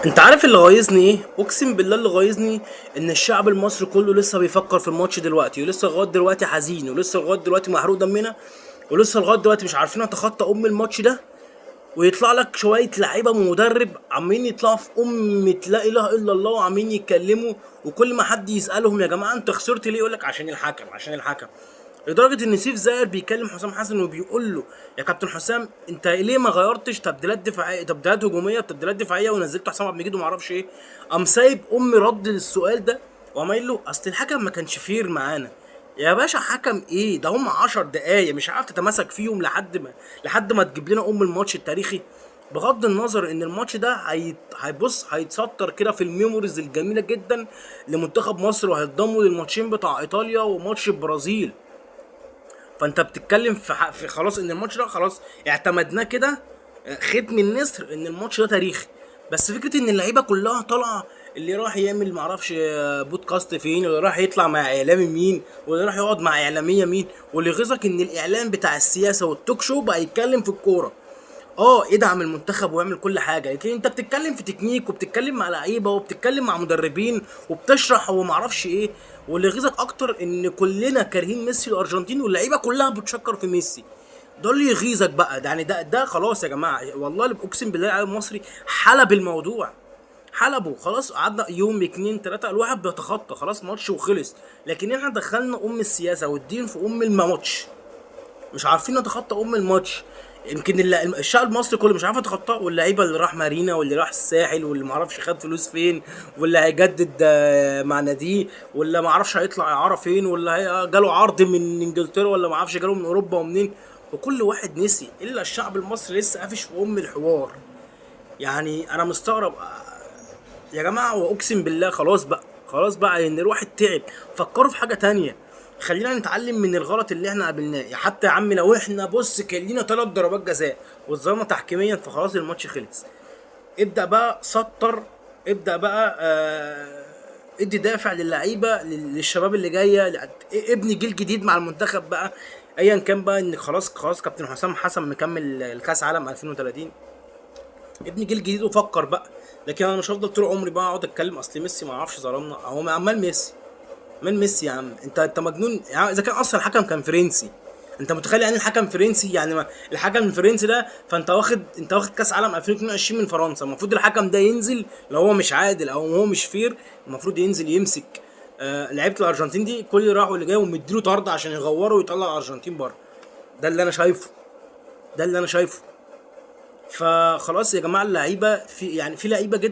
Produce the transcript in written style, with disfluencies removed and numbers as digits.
انت عارف اللي غايظني ايه؟ اقسم بالله اللي غايظني ان الشعب المصري كله لسه بيفكر في الماتش دلوقتي، ولسه لغايه دلوقتي حزين، ولسه لغايه دلوقتي محروق دمنا، ولسه لغايه دلوقتي مش عارفين نتخطى الماتش ده. ويطلع لك شويه لعيبه ومدرب عمالين يطلعوا في لا اله الا الله وعمالين يتكلموا، وكل ما حد يسالهم يا جماعه انت خسرت ليه؟ يقول لك عشان الحكم عشان الحكم. لدرجه ان سيف زاهر بيكلم حسام حسن وبيقول له يا كابتن حسام انت ليه ما غيرتش تبديلات دفاعيه، تبديلات هجوميه بتبديلات دفاعيه، ونزلت حسام عبد المجيد وما اعرفش ايه؟ قام سايب رد للسؤال ده، وقام قايل له اصل الحكم ما كانش فير معانا. يا باشا حكم ايه ده؟ هم 10 دقايق مش عارف تتماسك فيهم لحد ما تجيب لنا الماتش التاريخي. بغض النظر ان الماتش ده هيبص هيتسطر كده في الميموريز الجميله جدا لمنتخب مصر، وهيتضموا للماتشين بتاع ايطاليا وماتش البرازيل. فانت بتتكلم في خلاص ان الماتش ده خلاص اعتمدناه كده، ختم النسر ان الماتش ده تاريخي. بس فكره ان اللعيبه كلها طالعه، اللي راح يعمل معرفش بودكاست فين، واللي راح يطلع مع اعلامي مين، واللي راح يقعد مع اعلاميه مين، واللي يغيظك ان الاعلام بتاع السياسه والتوك شو بقى يتكلم في الكوره. ادعم المنتخب واعمل كل حاجه، لكن انت بتتكلم في تكنيك، وبتتكلم مع لعيبه، وبتتكلم مع مدربين، وبتشرح وما اعرفش ايه. واللي يغيظك اكتر ان كلنا كارهين ميسي الارجنتين، واللعيبه كلها بتشكر في ميسي. ده اللي يغيظك بقى، ده يعني ده خلاص يا جماعه، والله اللي اقسم بالله العالم المصري حلب الموضوع، حلبه خلاص. قعدنا يوم اتنين تلاته الواحد بيتخطى خلاص ماتش وخلص، لكن احنا دخلنا السياسه والدين في الماتش، مش عارفين نتخطى الماتش. يمكن الشعب المصري كله مش عارف يتخطاه، واللعيبه اللي راح مارينا، واللي راح الساحل، واللي معرفش خد فلوس فين، واللي هيجدد مع ناديه، واللي معرفش هيطلع اعاره فين، ولا جاله عرض من انجلترا، ولا معرفش جاله من اوروبا ومنين. وكل واحد نسي الا الشعب المصري لسه قافش في الحوار. يعني انا مستغرب يا جماعه، واقسم بالله خلاص بقى، خلاص بقى ان الواحد تعب. فكروا في حاجه تانية، خلينا نتعلم من الغلط اللي احنا قابلناه. حتى يا عم لو احنا بص كان لينا 3 ضربات جزاء واتظلمنا تحكيميا فخلاص الماتش خلص، ابدا بقى سطر، ابدا بقى ادي دافع للعيبه، للشباب اللي جايه، ابني جيل جديد مع المنتخب بقى. ايا كان بقى ان خلاص خلاص كابتن حسام حسن مكمل الكاس عالم 2030، ابني جيل جديد وفكر بقى. لكن انا مش هفضل طول عمري بقى اقعد اتكلم اصل ميسي ما اعرفش ظلمنا، هو عمال ميسي. مال ميسي يا عم؟ انت مجنون يعني؟ اذا كان اصلا الحكم كان فرنسي، انت متخيل يعني الحكم فرنسي؟ يعني ما الحكم الفرنسي ده، فانت واخد كاس عالم 2022 من فرنسا، المفروض الحكم ده ينزل لو هو مش عادل او هو مش فير، المفروض ينزل يمسك لعيبه الارجنتين دي كل اللي راح واللي جاي، ومديله طرد عشان يغوره ويطلع الارجنتين بره. ده اللي انا شايفه، ده اللي انا شايفه. فخلاص يا جماعه اللعيبه في، يعني في لعيبه جدا